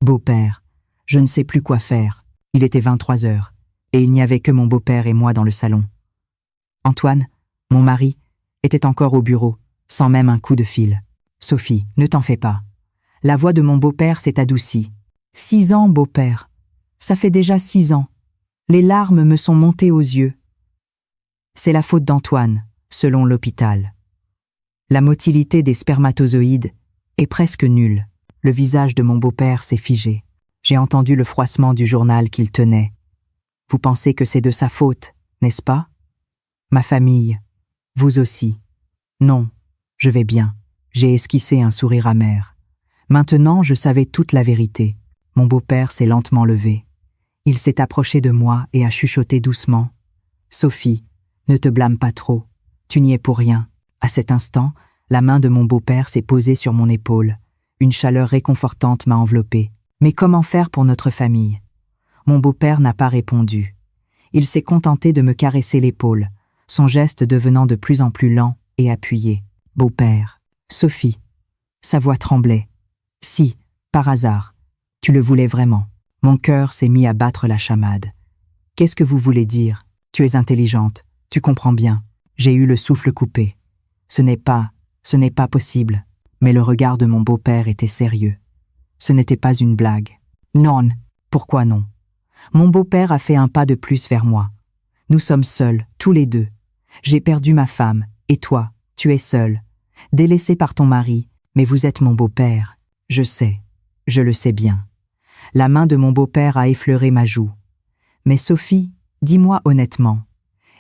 Beau-père, je ne sais plus quoi faire. Il était 23 heures, et il n'y avait que mon beau-père et moi dans le salon. Antoine, mon mari, était encore au bureau, sans même un coup de fil. « Sophie, ne t'en fais pas. » La voix de mon beau-père s'est adoucie. « 6 ans, beau-père. Ça fait déjà 6 ans. Les larmes me sont montées aux yeux. C'est la faute d'Antoine, selon l'hôpital. La motilité des spermatozoïdes est presque nulle. » Le visage de mon beau-père s'est figé. J'ai entendu le froissement du journal qu'il tenait. « Vous pensez que c'est de sa faute, n'est-ce pas? Ma famille, vous aussi. » « Non, je vais bien. » J'ai esquissé un sourire amer. Maintenant, je savais toute la vérité. Mon beau-père s'est lentement levé. Il s'est approché de moi et a chuchoté doucement. « Sophie, ne te blâme pas trop. Tu n'y es pour rien. » À cet instant, la main de mon beau-père s'est posée sur mon épaule. Une chaleur réconfortante m'a enveloppée. Mais comment faire pour notre famille? Mon beau-père n'a pas répondu. Il s'est contenté de me caresser l'épaule, son geste devenant de plus en plus lent et appuyé. « Beau-père, Sophie. » Sa voix tremblait. « Si, par hasard, tu le voulais vraiment. » Mon cœur s'est mis à battre la chamade. « Qu'est-ce que vous voulez dire? Tu es intelligente, tu comprends bien. » J'ai eu le souffle coupé. Ce n'est pas possible. Mais le regard de mon beau-père était sérieux. Ce n'était pas une blague. Non, pourquoi non? Mon beau-père a fait un pas de plus vers moi. Nous sommes seuls, tous les deux. J'ai perdu ma femme, et toi, tu es seul, délaissé par ton mari, mais vous êtes mon beau-père. Je sais, je le sais bien. La main de mon beau-père a effleuré ma joue. Mais Sophie, dis-moi honnêtement,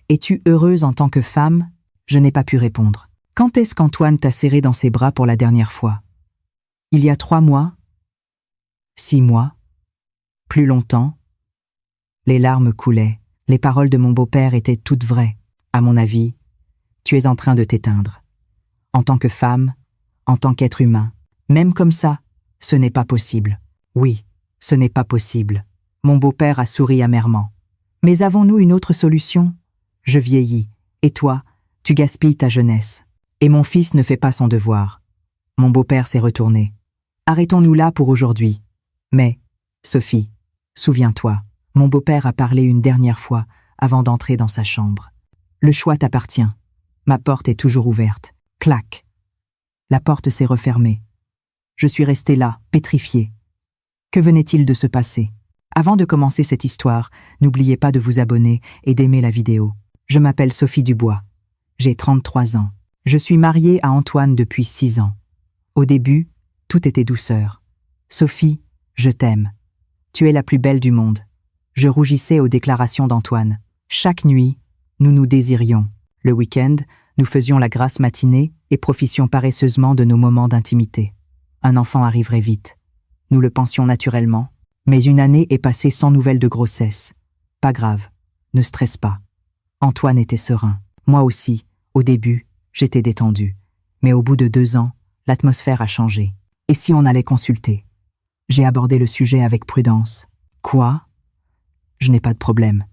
es-tu heureuse en tant que femme? Je n'ai pas pu répondre. Quand est-ce qu'Antoine t'a serré dans ses bras pour la dernière fois? Il y a 3 mois? 6 mois? Plus longtemps? Les larmes coulaient. Les paroles de mon beau-père étaient toutes vraies. À mon avis, tu es en train de t'éteindre. En tant que femme, en tant qu'être humain, même comme ça, ce n'est pas possible. Oui, ce n'est pas possible. Mon beau-père a souri amèrement. Mais avons-nous une autre solution? Je vieillis, et toi, tu gaspilles ta jeunesse. Et mon fils ne fait pas son devoir. Mon beau-père s'est retourné. Arrêtons-nous là pour aujourd'hui. Mais, Sophie, souviens-toi, mon beau-père a parlé une dernière fois avant d'entrer dans sa chambre. Le choix t'appartient. Ma porte est toujours ouverte. Clac. La porte s'est refermée. Je suis restée là, pétrifiée. Que venait-il de se passer? Avant de commencer cette histoire, n'oubliez pas de vous abonner et d'aimer la vidéo. Je m'appelle Sophie Dubois. J'ai 33 ans. Je suis mariée à Antoine depuis 6 ans. Au début, tout était douceur. Sophie, je t'aime. Tu es la plus belle du monde. Je rougissais aux déclarations d'Antoine. Chaque nuit, nous nous désirions. Le week-end, nous faisions la grasse matinée et profitions paresseusement de nos moments d'intimité. Un enfant arriverait vite. Nous le pensions naturellement. Mais une année est passée sans nouvelles de grossesse. Pas grave, ne stresse pas. Antoine était serein. Moi aussi, au début, j'étais détendue. Mais au bout de 2 ans, l'atmosphère a changé. Et si on allait consulter? J'ai abordé le sujet avec prudence. Quoi? Je n'ai pas de problème.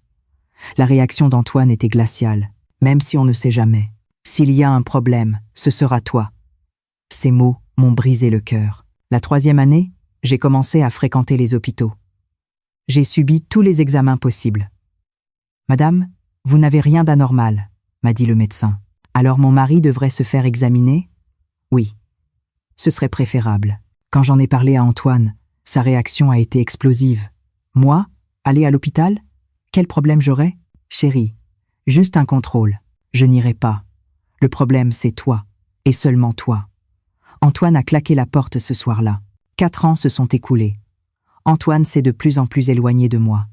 La réaction d'Antoine était glaciale, même si on ne sait jamais. S'il y a un problème, ce sera toi. Ces mots m'ont brisé le cœur. La 3e année, j'ai commencé à fréquenter les hôpitaux. J'ai subi tous les examens possibles. « Madame, vous n'avez rien d'anormal », m'a dit le médecin. « Alors mon mari devrait se faire examiner ?» Oui, ce serait préférable. Quand j'en ai parlé à Antoine, sa réaction a été explosive. « Moi, aller à l'hôpital? Quel problème j'aurais? Chérie, juste un contrôle. Je n'irai pas. Le problème, c'est toi, et seulement toi. » Antoine a claqué la porte ce soir-là. 4 ans se sont écoulés. Antoine s'est de plus en plus éloigné de moi.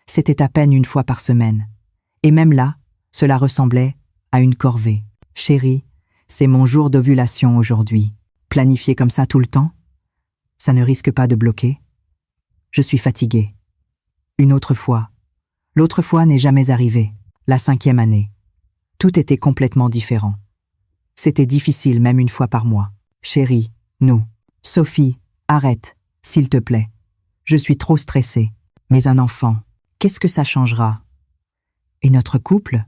C'était à peine 1 fois par semaine. Et même là, cela ressemblait à une corvée. « Chérie, c'est mon jour d'ovulation aujourd'hui. Planifier comme ça tout le temps? Ça ne risque pas de bloquer? Je suis fatiguée. Une autre fois. L'autre fois n'est jamais arrivée. La 5e année. Tout était complètement différent. C'était difficile même 1 fois par mois. Chérie, non. Sophie, arrête, s'il te plaît. Je suis trop stressée. Mais un enfant, qu'est-ce que ça changera? Et notre couple?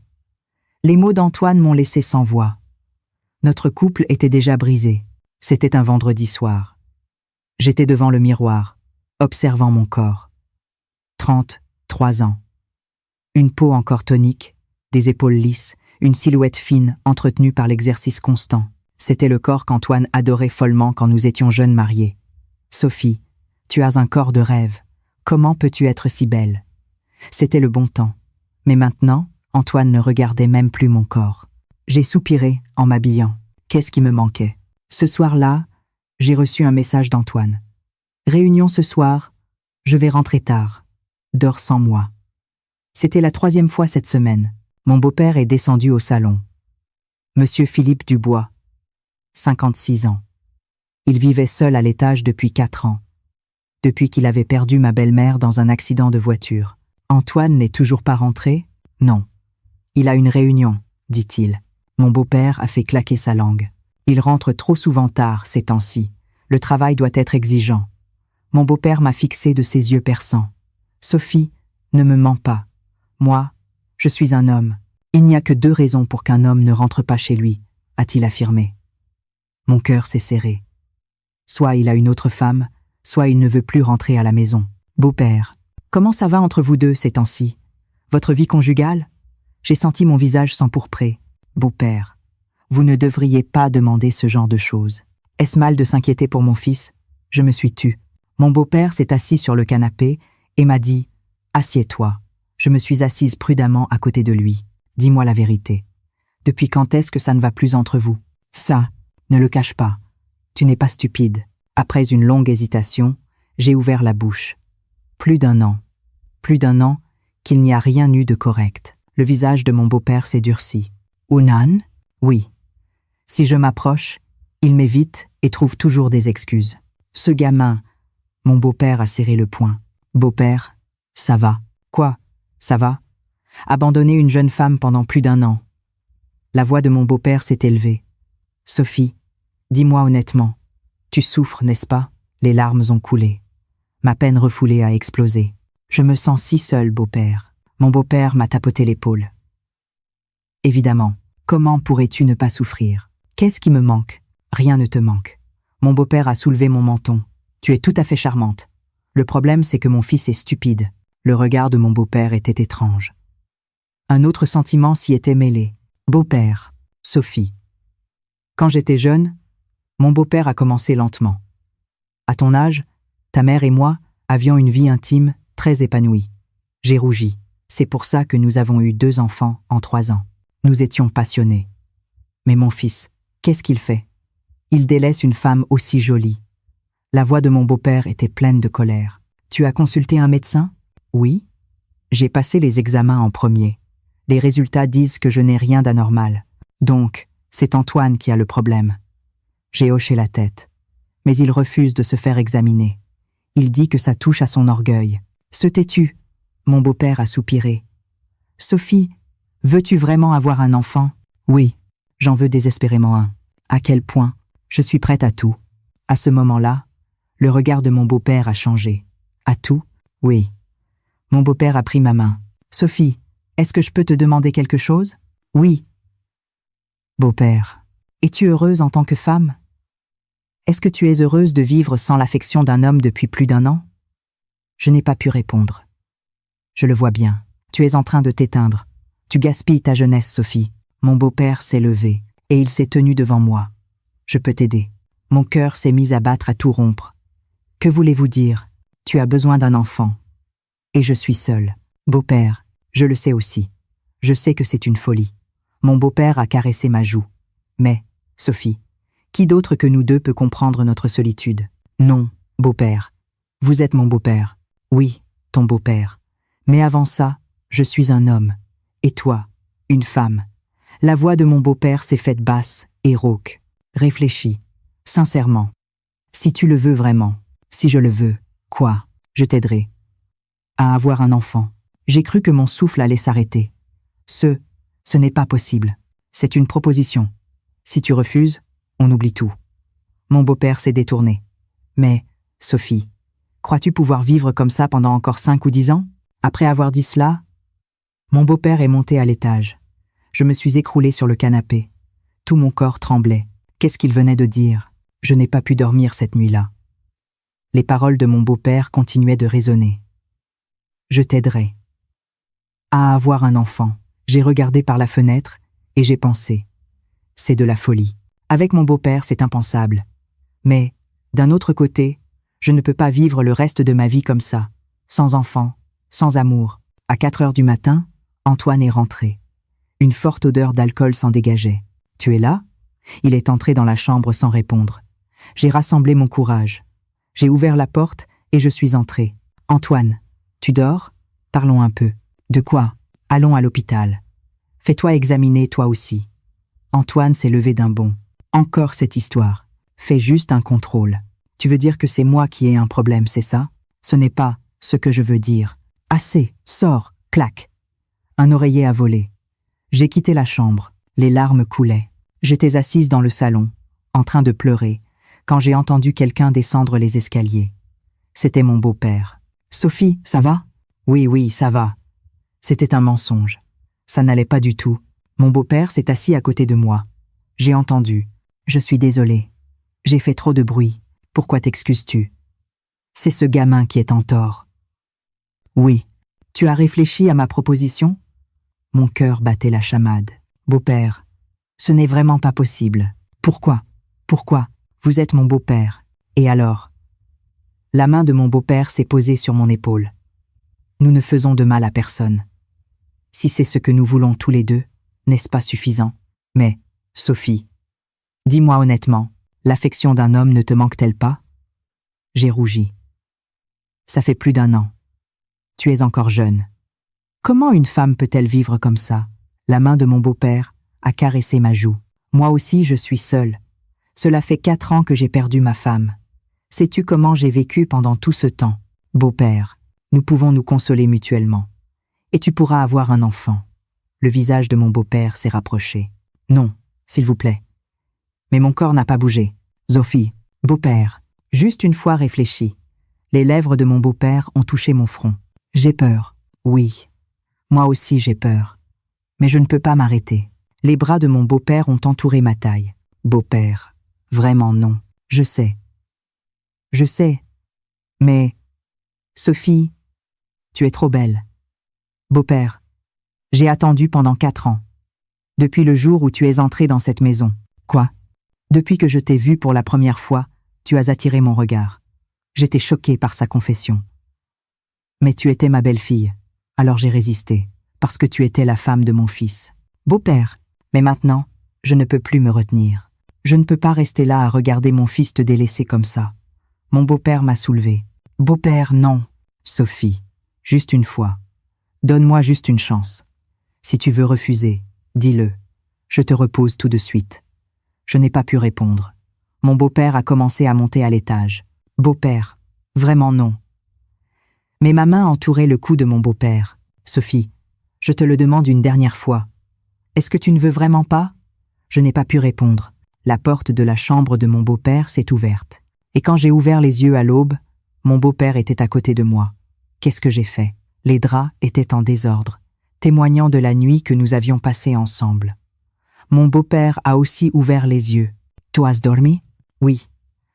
Les mots d'Antoine m'ont laissé sans voix. Notre couple était déjà brisé. C'était un vendredi soir. J'étais devant le miroir. observant mon corps. 33 ans. Une peau encore tonique, des épaules lisses, une silhouette fine entretenue par l'exercice constant. C'était le corps qu'Antoine adorait follement quand nous étions jeunes mariés. Sophie, tu as un corps de rêve. Comment peux-tu être si belle? C'était le bon temps. Mais maintenant, Antoine ne regardait même plus mon corps. J'ai soupiré en m'habillant. Qu'est-ce qui me manquait? Ce soir-là, j'ai reçu un message d'Antoine. Réunion ce soir, je vais rentrer tard. Dors sans moi. C'était la 3e fois cette semaine. Mon beau-père est descendu au salon. Monsieur Philippe Dubois, 56 ans. Il vivait seul à l'étage depuis 4 ans. Depuis qu'il avait perdu ma belle-mère dans un accident de voiture. Antoine n'est toujours pas rentré? Non. Il a une réunion, dit-il. Mon beau-père a fait claquer sa langue. Il rentre trop souvent tard ces temps-ci. Le travail doit être exigeant. Mon beau-père m'a fixé de ses yeux perçants. Sophie, ne me mens pas. Moi, je suis un homme. Il n'y a que 2 raisons pour qu'un homme ne rentre pas chez lui, a-t-il affirmé. Mon cœur s'est serré. Soit il a une autre femme, soit il ne veut plus rentrer à la maison. Beau-père, comment ça va entre vous deux ces temps-ci? Votre vie conjugale? J'ai senti mon visage s'empourprer. Beau-père, vous ne devriez pas demander ce genre de choses. Est-ce mal de s'inquiéter pour mon fils? Je me suis tue. Mon beau-père s'est assis sur le canapé et m'a dit « Assieds-toi ». Je me suis assise prudemment à côté de lui. Dis-moi la vérité. Depuis quand est-ce que ça ne va plus entre vous? Ça, ne le cache pas. Tu n'es pas stupide. Après une longue hésitation, j'ai ouvert la bouche. Plus d'un an qu'il n'y a rien eu de correct. Le visage de mon beau-père s'est durci. Unan? Oui. Si je m'approche, il m'évite et trouve toujours des excuses. Ce gamin, mon beau-père a serré le poing. Beau-père, ça va. Quoi? Ça va? Abandonner une jeune femme pendant plus d'1 an. La voix de mon beau-père s'est élevée. Sophie, dis-moi honnêtement, tu souffres, n'est-ce pas? Les larmes ont coulé. Ma peine refoulée a explosé. Je me sens si seul, beau-père. Mon beau-père m'a tapoté l'épaule. Évidemment, comment pourrais-tu ne pas souffrir? Qu'est-ce qui me manque? Rien ne te manque. Mon beau-père a soulevé mon menton. Tu es tout à fait charmante. Le problème, c'est que mon fils est stupide. Le regard de mon beau-père était étrange. Un autre sentiment s'y était mêlé. Beau-père, Sophie. Quand j'étais jeune, mon beau-père a commencé lentement. À ton âge, ta mère et moi avions une vie intime très épanouie. J'ai rougi. C'est pour ça que nous avons eu 2 enfants en 3 ans. Nous étions passionnés. Mais mon fils, qu'est-ce qu'il fait? Il délaisse une femme aussi jolie. La voix de mon beau-père était pleine de colère. Tu as consulté un médecin? Oui. J'ai passé les examens en premier. Les résultats disent que je n'ai rien d'anormal. Donc, c'est Antoine qui a le problème. J'ai hoché la tête. Mais il refuse de se faire examiner. Il dit que ça touche à son orgueil. Se tais-tu? Mon beau-père a soupiré. Sophie, veux-tu vraiment avoir un enfant? Oui, j'en veux désespérément un. À quel point? Je suis prête à tout. À ce moment-là, le regard de mon beau-père a changé. À tout? Oui. Mon beau-père a pris ma main. Sophie, est-ce que je peux te demander quelque chose? Oui. Beau-père, es-tu heureuse en tant que femme? Est-ce que tu es heureuse de vivre sans l'affection d'un homme depuis plus d'1 an? Je n'ai pas pu répondre. Je le vois bien. Tu es en train de t'éteindre. Tu gaspilles ta jeunesse, Sophie. Mon beau-père s'est levé, et il s'est tenu devant moi. Je peux t'aider. Mon cœur s'est mis à battre à tout rompre. Que voulez-vous dire? Tu as besoin d'un enfant. Et je suis seule. Beau-père, je le sais aussi. Je sais que c'est une folie. Mon beau-père a caressé ma joue. Mais, Sophie, qui d'autre que nous deux peut comprendre notre solitude? Non, beau-père. Vous êtes mon beau-père. Oui, ton beau-père. Mais avant ça, je suis un homme. Et toi, une femme. La voix de mon beau-père s'est faite basse et rauque. Réfléchis, sincèrement. Si tu le veux vraiment, si je le veux, quoi, je t'aiderai. À avoir un enfant. J'ai cru que mon souffle allait s'arrêter. Ce n'est pas possible. C'est une proposition. Si tu refuses, on oublie tout. Mon beau-père s'est détourné. Mais, Sophie, crois-tu pouvoir vivre comme ça pendant encore 5 ou 10 ans? Après avoir dit cela, mon beau-père est monté à l'étage. Je me suis écroulée sur le canapé. Tout mon corps tremblait. Qu'est-ce qu'il venait de dire? Je n'ai pas pu dormir cette nuit-là. Les paroles de mon beau-père continuaient de résonner. Je t'aiderai à avoir un enfant. J'ai regardé par la fenêtre et j'ai pensé. C'est de la folie. Avec mon beau-père, c'est impensable. Mais, d'un autre côté, je ne peux pas vivre le reste de ma vie comme ça, sans enfant, sans amour. À 4 heures du matin, Antoine est rentré. Une forte odeur d'alcool s'en dégageait. « Tu es là ?» Il est entré dans la chambre sans répondre. J'ai rassemblé mon courage. J'ai ouvert la porte et je suis entré. « Antoine, tu dors ? Parlons un peu. »« De quoi ? Allons à l'hôpital. Fais-toi examiner toi aussi. » Antoine s'est levé d'un bond. « Encore cette histoire. Fais juste un contrôle. Tu veux dire que c'est moi qui ai un problème, c'est ça ? Ce n'est pas ce que je veux dire. Assez, sors, clac. » Un oreiller a volé. J'ai quitté la chambre. Les larmes coulaient. J'étais assise dans le salon, en train de pleurer, quand j'ai entendu quelqu'un descendre les escaliers. C'était mon beau-père. « Sophie, ça va ? » « Oui, ça va. » C'était un mensonge. Ça n'allait pas du tout. Mon beau-père s'est assis à côté de moi. J'ai entendu. « Je suis désolée. J'ai fait trop de bruit. Pourquoi t'excuses-tu ? C'est ce gamin qui est en tort. » « Oui. Tu as réfléchi à ma proposition ? » Mon cœur battait la chamade. « Beau-père, ce n'est vraiment pas possible. Pourquoi ? Pourquoi ? Vous êtes mon beau-père. Et alors ? » La main de mon beau-père s'est posée sur mon épaule. « Nous ne faisons de mal à personne. Si c'est ce que nous voulons tous les deux, n'est-ce pas suffisant ? Mais, Sophie, dis-moi honnêtement, l'affection d'un homme ne te manque-t-elle pas ? » J'ai rougi. « Ça fait plus d'1 an. Tu es encore jeune. Comment une femme peut-elle vivre comme ça ? » La main de mon beau-père a caressé ma joue. « Moi aussi, je suis seule. Cela fait 4 ans que j'ai perdu ma femme. Sais-tu comment j'ai vécu pendant tout ce temps ? Beau-père, nous pouvons nous consoler mutuellement. Et tu pourras avoir un enfant. » Le visage de mon beau-père s'est rapproché. « Non, s'il vous plaît. » Mais mon corps n'a pas bougé. « Sophie, beau-père, juste une fois réfléchi. » Les lèvres de mon beau-père ont touché mon front. « J'ai peur. Oui. Moi aussi j'ai peur. Mais je ne peux pas m'arrêter. » Les bras de mon beau-père ont entouré ma taille. « Beau-père, vraiment non. Je sais. Je sais. Mais, Sophie, tu es trop belle. Beau-père, j'ai attendu pendant 4 ans. Depuis le jour où tu es entré dans cette maison. Quoi ? Depuis que je t'ai vu pour la première fois, tu as attiré mon regard. J'étais choquée par sa confession. Mais tu étais ma belle-fille. Alors j'ai résisté, parce que tu étais la femme de mon fils. Beau-père, mais maintenant, je ne peux plus me retenir. Je ne peux pas rester là à regarder mon fils te délaisser comme ça. Mon beau-père m'a soulevée. Beau-père, non. Sophie, juste une fois. Donne-moi juste une chance. Si tu veux refuser, dis-le. Je te repose tout de suite. Je n'ai pas pu répondre. Mon beau-père a commencé à monter à l'étage. Beau-père, vraiment non. Mais ma main entourait le cou de mon beau-père. Sophie, je te le demande une dernière fois. Est-ce que tu ne veux vraiment pas ? Je n'ai pas pu répondre. La porte de la chambre de mon beau-père s'est ouverte. Et quand j'ai ouvert les yeux à l'aube, mon beau-père était à côté de moi. Qu'est-ce que j'ai fait ? Les draps étaient en désordre, témoignant de la nuit que nous avions passée ensemble. Mon beau-père a aussi ouvert les yeux. « Tu has dormi ?» Oui.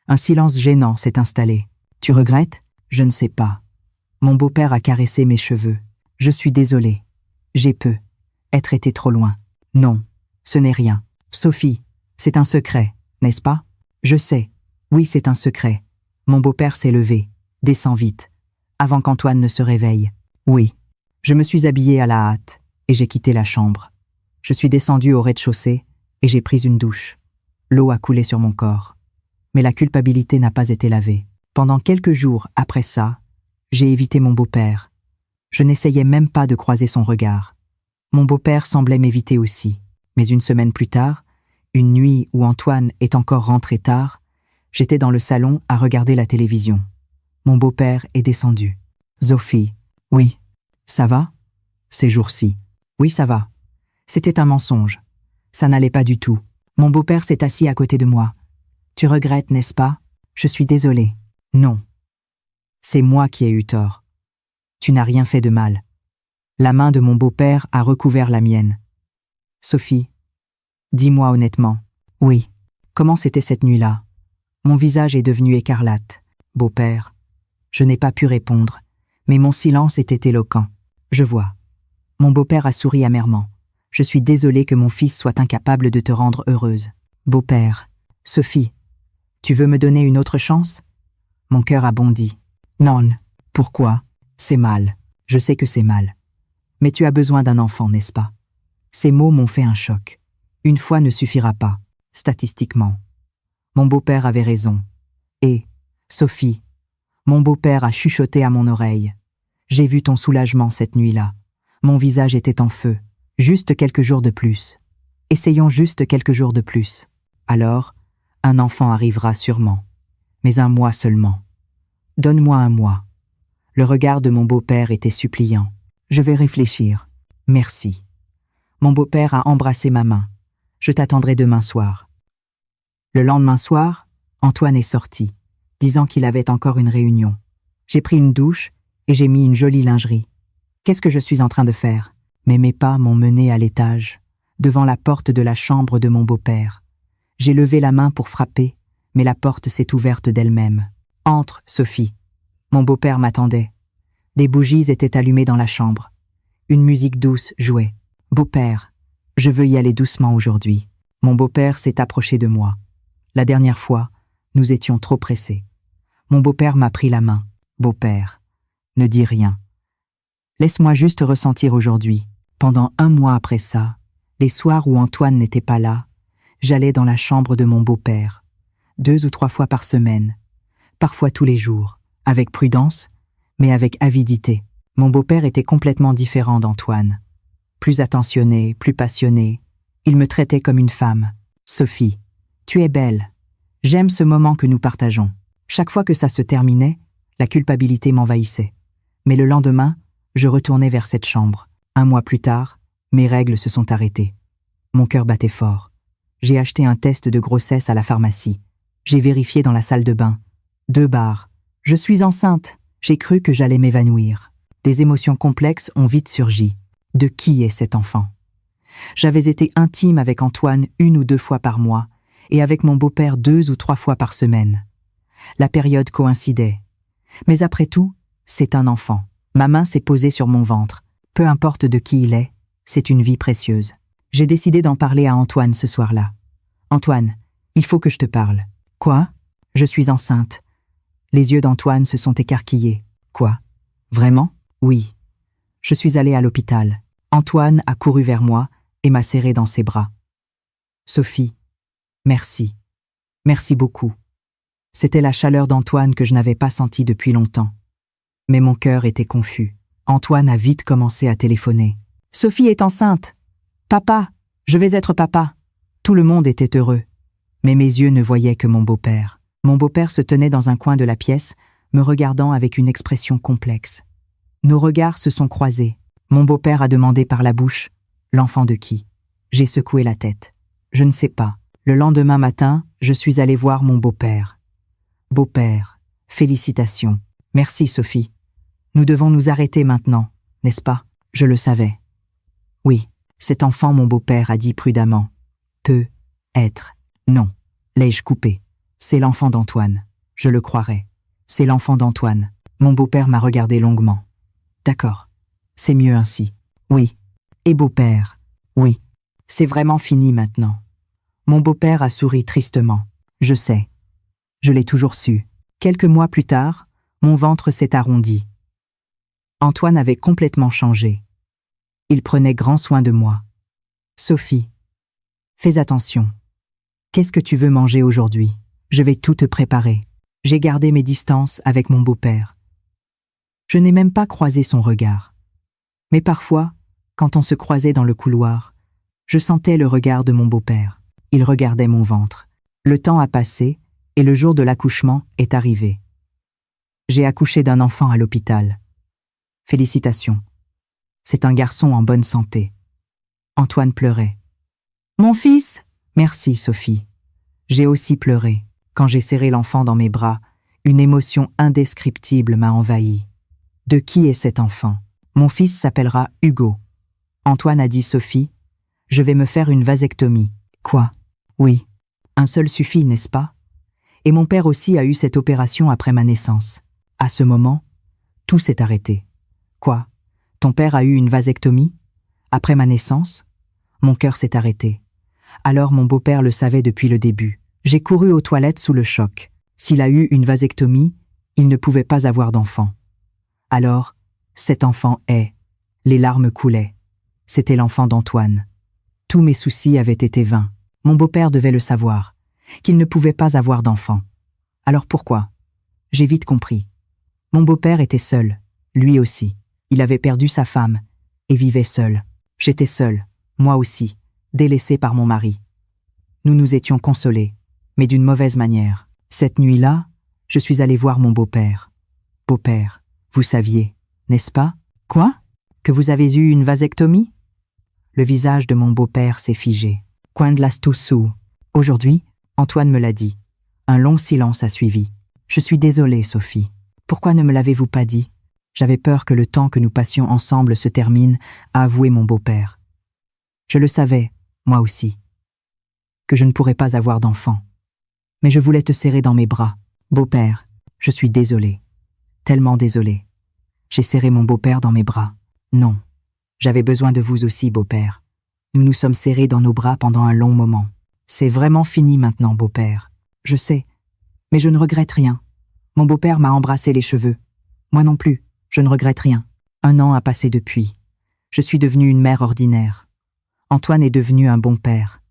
Un silence gênant s'est installé. « Tu regrettes ? » Je ne sais pas. Mon beau-père a caressé mes cheveux. « Je suis désolé. J'ai peu. Être été trop loin. » Non, ce n'est rien. Sophie, c'est un secret, n'est-ce pas ? Je sais. Oui, c'est un secret. Mon beau-père s'est levé. Descends vite, avant qu'Antoine ne se réveille. Oui. Je me suis habillée à la hâte et j'ai quitté la chambre. Je suis descendue au rez-de-chaussée et j'ai pris une douche. L'eau a coulé sur mon corps. Mais la culpabilité n'a pas été lavée. Pendant quelques jours après ça, j'ai évité mon beau-père. Je n'essayais même pas de croiser son regard. Mon beau-père semblait m'éviter aussi. Mais une semaine plus tard, une nuit où Antoine est encore rentré tard, j'étais dans le salon à regarder la télévision. Mon beau-père est descendu. « Sophie, oui, ça va ? Ces jours-ci. Oui, ça va. C'était un mensonge. Ça n'allait pas du tout. Mon beau-père s'est assis à côté de moi. Tu regrettes, n'est-ce pas ? Je suis désolée. Non. C'est moi qui ai eu tort. Tu n'as rien fait de mal. » La main de mon beau-père a recouvert la mienne. « Sophie, dis-moi honnêtement. » Oui. Comment c'était cette nuit-là ? Mon visage est devenu écarlate. Beau-père. Je n'ai pas pu répondre, mais mon silence était éloquent. Je vois. Mon beau-père a souri amèrement. Je suis désolé que mon fils soit incapable de te rendre heureuse. Beau-père. Sophie. Tu veux me donner une autre chance? Mon cœur a bondi. Non. Pourquoi? C'est mal. Je sais que c'est mal. Mais tu as besoin d'un enfant, n'est-ce pas? Ces mots m'ont fait un choc. Une fois ne suffira pas, statistiquement. Mon beau-père avait raison. Et, Sophie, mon beau-père a chuchoté à mon oreille. J'ai vu ton soulagement cette nuit-là. Mon visage était en feu. Juste quelques jours de plus. Essayons juste quelques jours de plus. Alors, un enfant arrivera sûrement. Mais un mois seulement. Donne-moi un mois. Le regard de mon beau-père était suppliant. Je vais réfléchir. Merci. Mon beau-père a embrassé ma main. Je t'attendrai demain soir. Le lendemain soir, Antoine est sorti, disant qu'il avait encore une réunion. J'ai pris une douche et j'ai mis une jolie lingerie. Qu'est-ce que je suis en train de faire? Mais mes pas m'ont mené à l'étage, devant la porte de la chambre de mon beau-père. J'ai levé la main pour frapper, mais la porte s'est ouverte d'elle-même. « Entre, Sophie. » Mon beau-père m'attendait. Des bougies étaient allumées dans la chambre. Une musique douce jouait. « Beau-père, je veux y aller doucement aujourd'hui. » Mon beau-père s'est approché de moi. La dernière fois, nous étions trop pressés. Mon beau-père m'a pris la main. « Beau-père, ne dis rien. Laisse-moi juste ressentir aujourd'hui. » Pendant un mois après ça, les soirs où Antoine n'était pas là, j'allais dans la chambre de mon beau-père, 2 ou 3 fois par semaine, parfois tous les jours, avec prudence, mais avec avidité. Mon beau-père était complètement différent d'Antoine. Plus attentionné, plus passionné, il me traitait comme une femme. « Sophie, tu es belle. J'aime ce moment que nous partageons. » Chaque fois que ça se terminait, la culpabilité m'envahissait. Mais le lendemain, je retournais vers cette chambre. 1 mois plus tard, mes règles se sont arrêtées. Mon cœur battait fort. J'ai acheté un test de grossesse à la pharmacie. J'ai vérifié dans la salle de bain. 2 barres. Je suis enceinte. J'ai cru que j'allais m'évanouir. Des émotions complexes ont vite surgi. De qui est cet enfant? J'avais été intime avec Antoine 1 ou 2 fois par mois et avec mon beau-père 2 ou 3 fois par semaine. La période coïncidait. Mais après tout, c'est un enfant. Ma main s'est posée sur mon ventre. Peu importe de qui il est, c'est une vie précieuse. J'ai décidé d'en parler à Antoine ce soir-là. « Antoine, il faut que je te parle. »« Quoi? Je suis enceinte. » Les yeux d'Antoine se sont écarquillés. « Quoi? Vraiment? »« Oui. » Je suis allée à l'hôpital. Antoine a couru vers moi et m'a serré dans ses bras. « Sophie, merci. Merci beaucoup. » C'était la chaleur d'Antoine que je n'avais pas sentie depuis longtemps. Mais mon cœur était confus. Antoine a vite commencé à téléphoner. « Sophie est enceinte. Papa, je vais être papa. » Tout le monde était heureux. Mais mes yeux ne voyaient que mon beau-père. Mon beau-père se tenait dans un coin de la pièce, me regardant avec une expression complexe. Nos regards se sont croisés. Mon beau-père a demandé par la bouche « L'enfant de qui ?» J'ai secoué la tête. Je ne sais pas. Le lendemain matin, je suis allé voir mon beau-père. « Beau-père, félicitations. Merci, Sophie. Nous devons nous arrêter maintenant, n'est-ce pas? » Je le savais. « Oui, cet enfant, mon beau-père a dit prudemment, peut être. Non. L'ai-je coupé? C'est l'enfant d'Antoine. Je le croirais. C'est l'enfant d'Antoine. » Mon beau-père m'a regardé longuement. « D'accord. C'est mieux ainsi. Oui. Et beau-père? Oui. C'est vraiment fini maintenant. » Mon beau-père a souri tristement. Je sais. Je l'ai toujours su. Quelques mois plus tard, mon ventre s'est arrondi. Antoine avait complètement changé. Il prenait grand soin de moi. « Sophie, fais attention. Qu'est-ce que tu veux manger aujourd'hui? Je vais tout te préparer. » J'ai gardé mes distances avec mon beau-père. Je n'ai même pas croisé son regard. Mais parfois, quand on se croisait dans le couloir, je sentais le regard de mon beau-père. Il regardait mon ventre. Le temps a passé et le jour de l'accouchement est arrivé. J'ai accouché d'un enfant à l'hôpital. Félicitations. C'est un garçon en bonne santé. Antoine pleurait. « Mon fils !» Merci, Sophie. J'ai aussi pleuré. Quand j'ai serré l'enfant dans mes bras, une émotion indescriptible m'a envahi. De qui est cet enfant? Mon fils s'appellera Hugo. Antoine a dit Sophie, je vais me faire une vasectomie. Quoi? Oui. Un seul suffit, n'est-ce pas? Et mon père aussi a eu cette opération après ma naissance. À ce moment, tout s'est arrêté. Quoi? Ton père a eu une vasectomie? Après ma naissance? Mon cœur s'est arrêté. Alors mon beau-père le savait depuis le début. J'ai couru aux toilettes sous le choc. S'il a eu une vasectomie, il ne pouvait pas avoir d'enfant. Alors, cet enfant est... Les larmes coulaient. C'était l'enfant d'Antoine. Tous mes soucis avaient été vains. Mon beau-père devait le savoir, qu'il ne pouvait pas avoir d'enfant. Alors pourquoi? J'ai vite compris. Mon beau-père était seul, lui aussi. Il avait perdu sa femme et vivait seul. J'étais seul, moi aussi, délaissé par mon mari. Nous nous étions consolés, mais d'une mauvaise manière. Cette nuit-là, je suis allé voir mon beau-père. Beau-père, vous saviez, n'est-ce pas? Quoi? Que vous avez eu une vasectomie? Le visage de mon beau-père s'est figé. Coin de l'astuce. Aujourd'hui, Antoine me l'a dit. Un long silence a suivi. Je suis désolée, Sophie. Pourquoi ne me l'avez-vous pas dit? J'avais peur que le temps que nous passions ensemble se termine, a avoué mon beau-père. Je le savais, moi aussi, que je ne pourrais pas avoir d'enfant. Mais je voulais te serrer dans mes bras. Beau-père, je suis désolée. Tellement désolée. J'ai serré mon beau-père dans mes bras. Non, j'avais besoin de vous aussi, beau-père. Nous nous sommes serrés dans nos bras pendant un long moment. C'est vraiment fini maintenant, beau-père. Je sais, mais je ne regrette rien. Mon beau-père m'a embrassé les cheveux. Moi non plus, je ne regrette rien. 1 an a passé depuis. Je suis devenue une mère ordinaire. Antoine est devenu un bon père.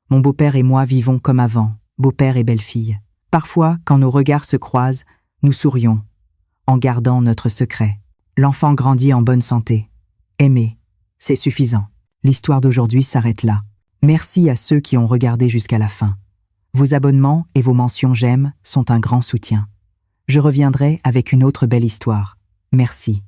Mon beau-père et moi vivons comme avant, beau-père et belle-fille. Parfois, quand nos regards se croisent, nous sourions, en gardant notre secret. L'enfant grandit en bonne santé. Aimer, c'est suffisant. L'histoire d'aujourd'hui s'arrête là. Merci à ceux qui ont regardé jusqu'à la fin. Vos abonnements et vos mentions j'aime sont un grand soutien. Je reviendrai avec une autre belle histoire. Merci.